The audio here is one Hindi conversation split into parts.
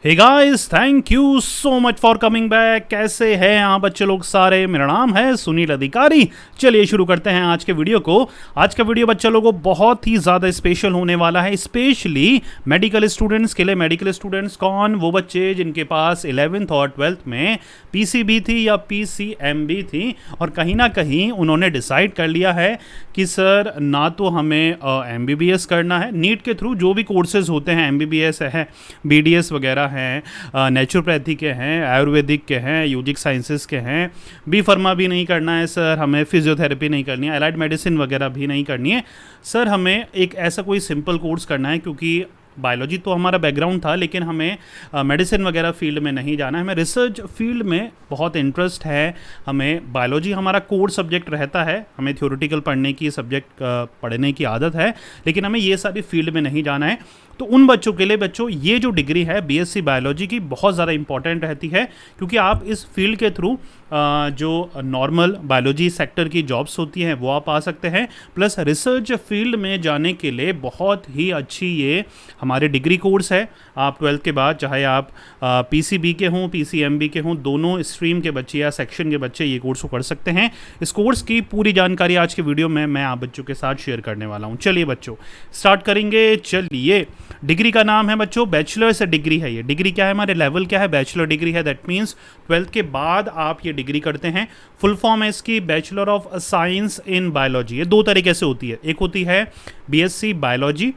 Hey guys, thank you so much for coming back. कैसे हैं आप बच्चे लोग सारे? मेरा नाम है सुनील अधिकारी। चलिए शुरू करते हैं आज के वीडियो को। आज का वीडियो बच्चे लोगों को बहुत ही ज़्यादा स्पेशल होने वाला है, स्पेशली मेडिकल स्टूडेंट्स के लिए। मेडिकल स्टूडेंट्स कौन? वो बच्चे जिनके पास 11th और 12th में पीसीबी थी या पीसीएमबी थी और कहीं ना कहीं उन्होंने डिसाइड कर लिया है कि सर ना तो हमें एमबीबीएस करना है, नीट के थ्रू जो भी कोर्सेज होते हैं, एमबीबीएस है, बीडीएस वगैरह हैं, नेचुरोपैथी के हैं, आयुर्वेदिक के हैं, यूजिक साइंसेस के हैं, बी फार्मा भी नहीं करना है सर, हमें फिजियोथेरेपी नहीं करनी है, एलाइड मेडिसिन वगैरह भी नहीं करनी है सर, हमें एक ऐसा कोई सिंपल कोर्स करना है क्योंकि बायोलॉजी तो हमारा बैकग्राउंड था लेकिन हमें मेडिसिन वगैरह फील्ड में नहीं जाना है, हमें रिसर्च फील्ड में बहुत इंटरेस्ट है, हमें बायोलॉजी हमारा कोर सब्जेक्ट रहता है, हमें थ्योरेटिकल पढ़ने की सब्जेक्ट पढ़ने की आदत है लेकिन हमें ये सारी फील्ड में नहीं जाना है। तो उन बच्चों के लिए बच्चों ये जो डिग्री है बीएससी बायोलॉजी की बहुत ज़्यादा इंपॉर्टेंट रहती है क्योंकि आप इस फील्ड के थ्रू जो नॉर्मल बायोलॉजी सेक्टर की जॉब्स होती हैं वो आप आ सकते हैं, प्लस रिसर्च फील्ड में जाने के लिए बहुत ही अच्छी ये हमारे डिग्री कोर्स है। आप 12th के बाद चाहे आप पीसीबी के हों, पीसीएमबी के हों, दोनों स्ट्रीम के बच्चे या सेक्शन के बच्चे ये कोर्स को कर सकते हैं। इस कोर्स की पूरी जानकारी आज के वीडियो में मैं आप बच्चों के साथ शेयर करने वाला हूँ। चलिए बच्चों स्टार्ट करेंगे। चलिए, डिग्री का नाम है बच्चों बैचलर्स डिग्री है। ये डिग्री क्या है, हमारे लेवल क्या है, बैचलर डिग्री है। दैट मीन्स 12th के बाद आप ये डिग्री करते हैं। फुल फॉर्म है इसकी bachelor of science in biology. ये दो तरीके से होती है, एक होती है बीएससी बायोलॉजी,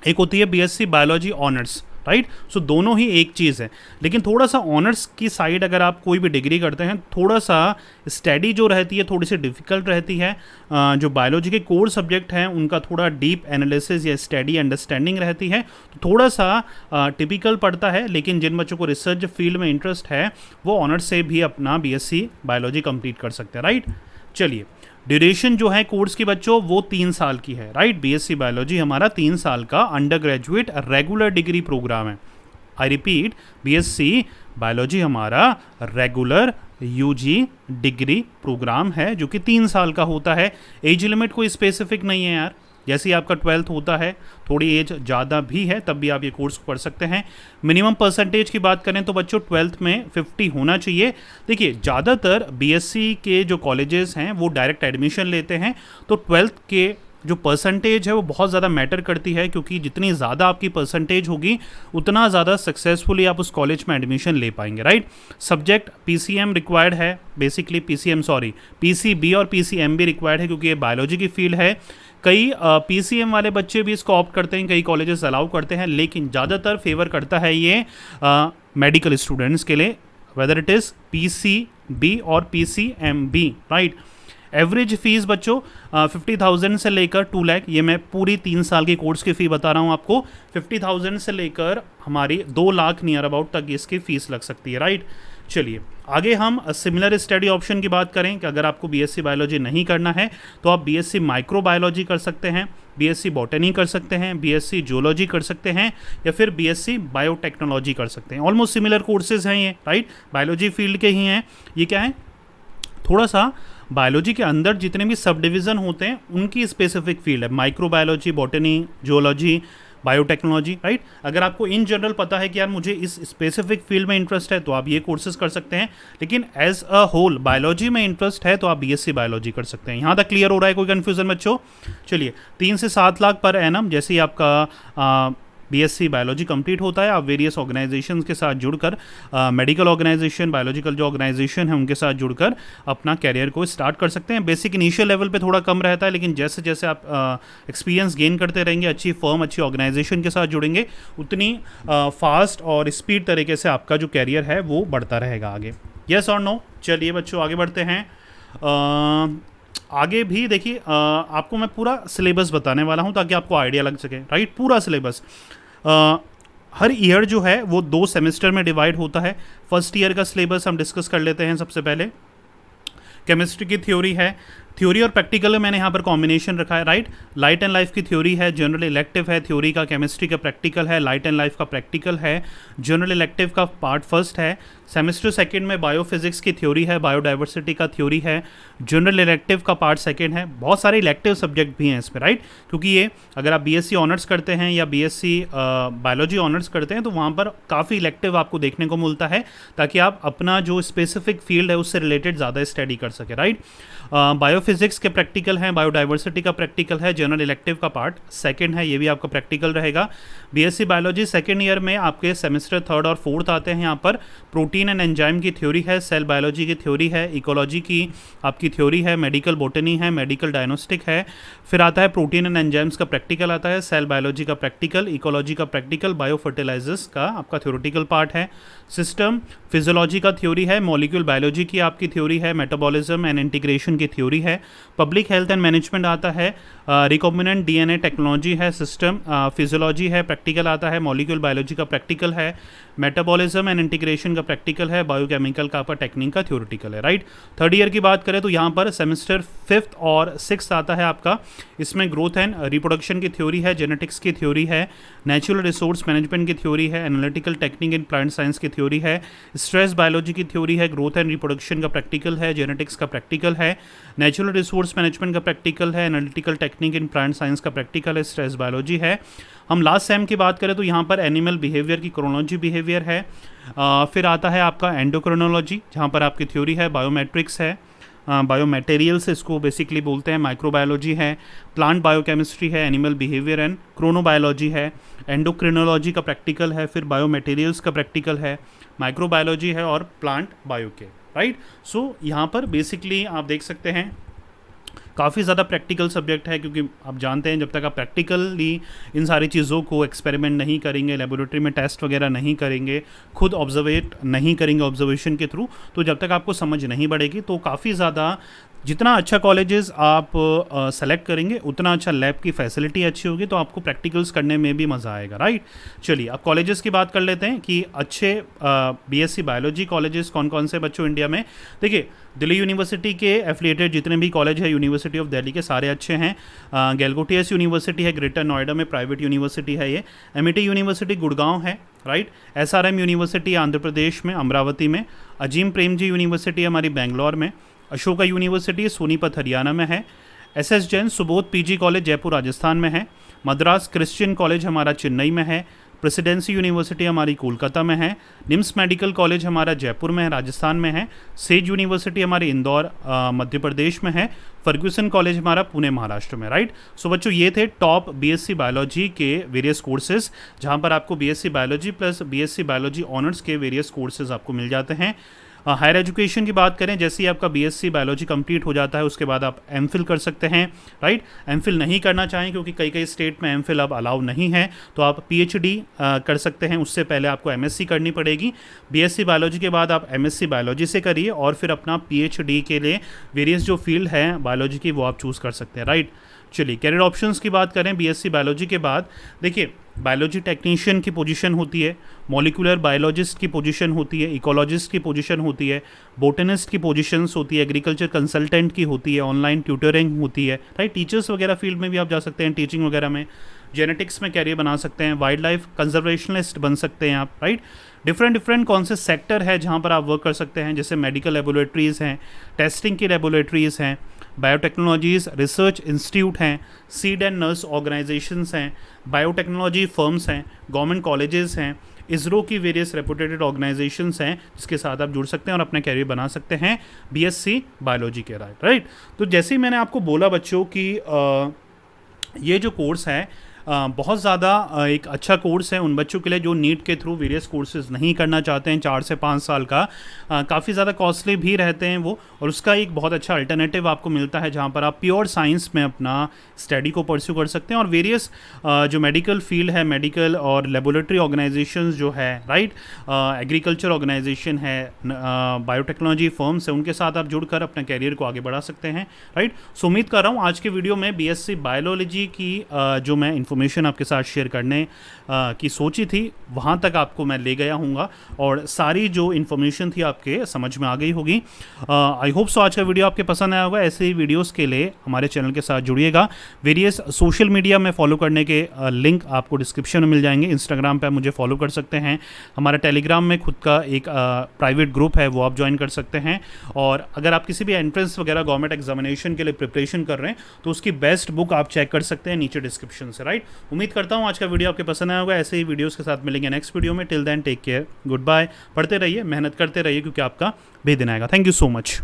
एक होती है बीएससी बायोलॉजी ऑनर्स, राइट। सो दोनों ही एक चीज़ है लेकिन थोड़ा सा ऑनर्स की साइड अगर आप कोई भी डिग्री करते हैं थोड़ा सा स्टडी जो रहती है थोड़ी सी डिफ़िकल्ट रहती है। जो बायोलॉजी के कोर सब्जेक्ट हैं उनका थोड़ा डीप एनालिसिस या स्टडी अंडरस्टैंडिंग रहती है, तो थोड़ा सा टिपिकल पड़ता है। लेकिन जिन बच्चों को रिसर्च फील्ड में इंटरेस्ट है वो ऑनर्स से भी अपना बीएससी बायोलॉजी कंप्लीट कर सकते हैं, राइट। चलिए, ड्यूरेशन जो है कोर्स की बच्चों वो 3 साल की है, राइट। बीएससी बायोलॉजी हमारा 3 साल का under graduate regular degree program है। आई रिपीट, बीएससी बायोलॉजी हमारा रेगुलर यूजी डिग्री प्रोग्राम है जो कि 3 साल का होता है। एज लिमिट कोई स्पेसिफिक नहीं है यार, जैसे ही आपका 12th होता है थोड़ी एज ज़्यादा भी है तब भी आप ये कोर्स पढ़ सकते हैं। मिनिमम परसेंटेज की बात करें तो बच्चों 12th में 50 होना चाहिए। देखिए, ज़्यादातर बीएससी के जो कॉलेजेस हैं वो डायरेक्ट एडमिशन लेते हैं, तो 12th के जो परसेंटेज है वो बहुत ज़्यादा मैटर करती है क्योंकि जितनी ज़्यादा आपकी परसेंटेज होगी उतना ज़्यादा सक्सेसफुली आप उस कॉलेज में एडमिशन ले पाएंगे, राइट। सब्जेक्ट पीसीएम रिक्वायर्ड है, बेसिकली पीसीबी और पीसीएमबी रिक्वायर्ड है क्योंकि ये बायोलॉजी की फील्ड है। कई पीसीएम वाले बच्चे भी इसको ऑप्ट करते हैं, कई कॉलेजेस अलाउ करते हैं, लेकिन ज़्यादातर फेवर करता है ये मेडिकल स्टूडेंट्स के लिए, वेदर इट इज़ पीसीबी और पीसीएमबी, राइट। एवरेज फीस बच्चों 50,000 से लेकर 2 लाख, ये मैं पूरी 3 साल की कोर्स की फ़ी बता रहा हूँ आपको। 50,000 से लेकर हमारी 2 लाख नियर अबाउट तक इसकी फ़ीस लग सकती है, राइट। चलिए आगे हम सिमिलर स्टडी ऑप्शन की बात करें कि अगर आपको बीएससी बायोलॉजी नहीं करना है तो आप बीएससी माइक्रोबायोलॉजी कर सकते हैं, बीएससी बॉटनी कर सकते हैं, बीएससी जूलॉजी कर सकते हैं या फिर बीएससी बायोटेक्नोलॉजी कर सकते हैं। ऑलमोस्ट सिमिलर कोर्सेज हैं ये, राइट, बायोलॉजी फील्ड के ही हैं। ये क्या है, थोड़ा सा बायोलॉजी के अंदर जितने भी सब डिवीज़न होते हैं उनकी स्पेसिफिक फील्ड है, microbiology, botany, zoology, biotechnology, right. अगर आपको इन जनरल पता है कि यार मुझे इस स्पेसिफिक फील्ड में इंटरेस्ट है तो आप ये कोर्सेज कर सकते हैं, लेकिन एज अ होल बायोलॉजी में इंटरेस्ट है तो आप बीएससी बायोलॉजी कर सकते हैं। यहाँ तक क्लियर हो रहा है, कोई कन्फ्यूजन बच्चों? चलिए, 3 से 7 लाख पर एनम जैसे ही आपका बीएससी बायोलॉजी कंप्लीट होता है आप वेरियस ऑर्गेनाइजेशंस के साथ जुड़कर, मेडिकल ऑर्गेनाइजेशन, बायोलॉजिकल जो ऑर्गेनाइजेशन है उनके साथ जुड़कर अपना कैरियर को स्टार्ट कर सकते हैं। बेसिक इनिशियल लेवल पे थोड़ा कम रहता है लेकिन जैसे जैसे आप एक्सपीरियंस गेन करते रहेंगे, अच्छी फर्म, अच्छी ऑर्गेनाइजेशन के साथ जुड़ेंगे, उतनी फास्ट और स्पीड तरीके से आपका जो कैरियर है वो बढ़ता रहेगा आगे। येस और नो? चलिए बच्चों आगे बढ़ते हैं। आगे भी देखिए, आपको मैं पूरा सिलेबस बताने वाला हूँ ताकि आपको आइडिया लग सके, राइट। पूरा सिलेबस हर ईयर जो है वो 2 सेमेस्टर में डिवाइड होता है। फर्स्ट ईयर का सिलेबस हम डिस्कस कर लेते हैं। सबसे पहले केमिस्ट्री की थ्योरी है, थ्योरी और प्रैक्टिकल में मैंने यहाँ पर कॉम्बिनेशन रखा है, राइट। लाइट एंड लाइफ की थ्योरी है, जनरल इलेक्टिव है थ्योरी का, केमिस्ट्री का प्रैक्टिकल है, लाइट एंड लाइफ का प्रैक्टिकल है, जनरल इलेक्टिव का पार्ट फर्स्ट है। सेमेस्टर सेकंड में बायोफिजिक्स की थ्योरी है, बायोडाइवर्सिटी का थ्योरी है, जनरल इलेक्टिव का पार्ट सेकंड है। बहुत सारे इलेक्टिव सब्जेक्ट भी हैं इसमें, राइट, क्योंकि ये अगर आप बीएससी ऑनर्स करते हैं या बीएससी बायोलॉजी ऑनर्स करते हैं तो वहाँ पर काफ़ी इलेक्टिव आपको देखने को मिलता है, ताकि आप अपना जो स्पेसिफिक फील्ड है उससे रिलेटेड ज़्यादा स्टडी कर सके, राइट। बायोफिजिक्स के प्रैक्टिकल हैं, बायोडाइवर्सिटी का प्रैक्टिकल है, जनरल इलेक्टिव का पार्ट सेकंड है, ये भी आपका प्रैक्टिकल रहेगा। बीएससी बायोलॉजी सेकंड ईयर में आपके सेमेस्टर थर्ड और फोर्थ आते हैं, यहाँ पर प्रोटीन एंड एंजाइम की थ्योरी है, सेल बायोलॉजी की थ्योरी है, इकोलॉजी की आपकी थ्योरी है, मेडिकल बोटनी है, मेडिकल डायग्नोस्टिक है, फिर आता है प्रोटीन एंड एंजाइम्स का प्रैक्टिकल आता है, सेल बायोलॉजी का प्रैक्टिकल, इकोलॉजी का प्रैक्टिकल, बायो फर्टिलाइजर्स का आपका थ्योरेटिकल पार्ट है, सिस्टम फिजियोलॉजी का थ्योरी है, मॉलिक्यूल बायोलॉजी की आपकी थ्योरी है, मेटाबॉलिज्म एंड इंटीग्रेशन की थ्योरी है, पब्लिक हेल्थ एंड मैनेजमेंट आता है, रिकॉम्बिनेंट डीएनए टेक्नोलॉजी है, सिस्टम फिजियोलॉजी है, प्रैक्टिकल आता है, मॉलिक्यूल बायोलॉजी का प्रैक्टिकल है, मेटाबॉलिज्म एंड इंटीग्रेशन का प्रैक्टिकल है, बायोकेमिकल का आपका टेक्निक का थ्योरेटिकल है, राइट। थर्ड ईयर की बात करें तो यहाँ पर सेमेस्टर फिफ्थ और सिक्स आता है आपका, इसमें ग्रोथ एंड रिप्रोडक्शन की थ्योरी है, जेनेटिक्स की थ्योरी है, नेचुरल रिसोर्स मैनेजमेंट की थ्योरी है, analytical technique in plant science की थ्योरी है, स्ट्रेस बायोलॉजी की थ्योरी है, ग्रोथ एंड रिप्रोडक्शन का प्रैक्टिकल है, जेनेटिक्स का प्रैक्टिकल है, नेचुरल रिसोर्स मैनेजमेंट का प्रैक्टिकल है, analytical technique in plant science का प्रैक्टिकल है, स्ट्रेस बायोलॉजी है। हम लास्ट सेम की बात करें तो यहाँ पर एनिमल बिहेवियर की क्रोनोलॉजी बिहेवियर है, फिर आता है आपका एंडोक्रोनोलॉजी जहाँ पर आपकी थ्योरी है, बायोमेट्रिक्स है, बायोमटेरियल्स इसको बेसिकली बोलते हैं, माइक्रोबायोलॉजी है, प्लांट बायोकेमिस्ट्री है, एनिमल बिहेवियर एंड क्रोनोबायोलॉजी है, एंडोक्रिनोलॉजी का प्रैक्टिकल है, फिर बायोमटेरियल्स का प्रैक्टिकल है, माइक्रोबायोलॉजी है और प्लांट बायो के, राइट। सो यहाँ पर बेसिकली आप देख सकते हैं काफ़ी ज़्यादा प्रैक्टिकल सब्जेक्ट है, क्योंकि आप जानते हैं जब तक आप प्रैक्टिकली इन सारी चीज़ों को एक्सपेरिमेंट नहीं करेंगे, लेबोरेटरी में टेस्ट वगैरह नहीं करेंगे, खुद ऑब्जर्वेट नहीं करेंगे ऑब्जर्वेशन के थ्रू, तो जब तक आपको समझ नहीं बढ़ेगी। तो काफ़ी ज़्यादा जितना अच्छा कॉलेजेस आप सेलेक्ट करेंगे उतना अच्छा लैब की फैसिलिटी अच्छी होगी, तो आपको प्रैक्टिकल्स करने में भी मज़ा आएगा, राइट। चलिए अब कॉलेजेस की बात कर लेते हैं कि अच्छे बीएससी बायोलॉजी कॉलेजेस कौन कौन से बच्चों इंडिया में। देखिए दिल्ली यूनिवर्सिटी के एफिलिएटेड जितने भी कॉलेज है यूनिवर्सिटी ऑफ दिल्ली के सारे अच्छे हैं। गैलगोटियस यूनिवर्सिटी है ग्रेटर नोएडा में, प्राइवेट यूनिवर्सिटी है ये। एमिटी यूनिवर्सिटी गुड़गांव है, right. SRM university Andhra Pradesh में अमरावती में। अजीम प्रेमजी यूनिवर्सिटी हमारी बेंगलोर में। अशोका यूनिवर्सिटी सोनीपत हरियाणा में है। SS Jain Subodh PG college Jaipur Rajasthan में है। मद्रास क्रिश्चियन कॉलेज हमारा चेन्नई में है। प्रेसिडेंसी यूनिवर्सिटी हमारी कोलकाता में है। निम्स मेडिकल कॉलेज हमारा जयपुर में है, राजस्थान में है। सेज यूनिवर्सिटी हमारी इंदौर मध्य प्रदेश में है। फर्ग्यूसन कॉलेज हमारा पुणे महाराष्ट्र में, राइट। सो बच्चों ये थे टॉप बीएससी बायोलॉजी के वेरियस कोर्सेज, जहाँ पर आपको BSc biology plus BSc biology honours के वेरियस कोर्सेज आपको मिल जाते हैं। हायर एजुकेशन की बात करें, जैसे ही आपका बीएससी बायोलॉजी कंप्लीट हो जाता है उसके बाद आप एमफिल कर सकते हैं, राइट। एमफिल नहीं करना चाहें क्योंकि कई कई स्टेट में एमफिल अब अलाउ नहीं है, तो आप पीएचडी कर सकते हैं। उससे पहले आपको एमएससी करनी पड़ेगी। बीएससी बायोलॉजी के बाद आप एमएससी बायोलॉजी से करिए और फिर अपना पीएचडी के लिए वेरियस जो फील्ड है बायोलॉजी की वो आप चूज़ कर सकते हैं, राइट। चलिए कैरियर ऑप्शंस की बात करें बीएससी बायोलॉजी के बाद, देखिए बायोलॉजी टेक्नीशियन की पोजीशन होती है, मॉलिक्यूलर बायोलॉजिस्ट की पोजीशन होती है, इकोलॉजिस्ट की पोजीशन होती है, बोटनिस्ट की पोजीशंस होती है, एग्रीकल्चर कंसल्टेंट की होती है, ऑनलाइन ट्यूटरिंग होती है, राइट। टीचर्स वगैरह फील्ड में भी आप जा सकते हैं, टीचिंग वगैरह में। जेनेटिक्स में कैरियर बना सकते हैं, वाइल्ड लाइफ कंजर्वेशनिस्ट बन सकते हैं आप, राइट। डिफरेंट कौन से सेक्टर है जहाँ पर आप वर्क कर सकते हैं, जैसे मेडिकल लेबोरेटरीज़ हैं, टेस्टिंग की लेबोरेटरीज़ हैं, बायोटेक्नोलॉजीज़ रिसर्च इंस्टीट्यूट हैं, सीड एंड नर्स ऑर्गेनाइजेशंस हैं, बायोटेक्नोलॉजी फर्म्स हैं, गवर्नमेंट कॉलेजेस हैं, इसरो की वेरियस रेपुटेटेड ऑर्गेनाइजेशंस हैं जिसके साथ आप जुड़ सकते हैं और अपना कैरियर बना सकते हैं बीएससी बायोलॉजी के, राइट। तो जैसे ही मैंने आपको बोला बच्चों कि ये जो कोर्स है बहुत ज़्यादा एक अच्छा कोर्स है उन बच्चों के लिए जो नीट के थ्रू वेरियस कोर्सेज नहीं करना चाहते हैं, 4 से 5 साल का। काफ़ी ज़्यादा कॉस्टली भी रहते हैं वो, और उसका एक बहुत अच्छा अल्टरनेटिव आपको मिलता है जहाँ पर आप प्योर साइंस में अपना स्टडी को परस्यू कर सकते हैं। और वेरियस जो मेडिकल फील्ड है, मेडिकल और लेबोरेटरी ऑर्गेनाइजेशंस जो है, राइट, एग्रीकल्चर ऑर्गेनाइजेशन है, बायोटेक्नोलॉजी फर्म्स है, उनके साथ आप जुड़कर अपने कैरियर को आगे बढ़ा सकते हैं, राइट। सो उम्मीद कर रहा हूँ आज के वीडियो में बीएससी बायोलॉजी की जो मैं इन्फॉर्मेशन आपके साथ शेयर करने की सोची थी वहाँ तक आपको मैं ले गया हूँगा और सारी जो इन्फॉर्मेशन थी आपके समझ में आ गई होगी। आई होप सो आज का वीडियो आपके पसंद आया होगा। ऐसे ही वीडियोस के लिए हमारे चैनल के साथ जुड़िएगा। वेरियस सोशल मीडिया में फॉलो करने के लिंक आपको डिस्क्रिप्शन में मिल जाएंगे। इंस्टाग्राम पे मुझे फॉलो कर सकते हैं। हमारा टेलीग्राम में खुद का एक प्राइवेट ग्रुप है, वो आप ज्वाइन कर सकते हैं। और अगर आप किसी भी एंट्रेंस वगैरह गवर्नमेंट एग्जामिनेशन के लिए प्रिपरेशन कर रहे हैं तो उसकी बेस्ट बुक आप चेक कर सकते हैं नीचे डिस्क्रिप्शन से, राइट। उम्मीद करता हूँ आज का वीडियो आपके पसंद आया होगा। ऐसे ही वीडियोस के साथ मिलेंगे नेक्स्ट वीडियो में। Till then take care, goodbye. पढ़ते रहिए, मेहनत करते रहिए, क्योंकि आपका भी दिन आएगा। Thank you so much.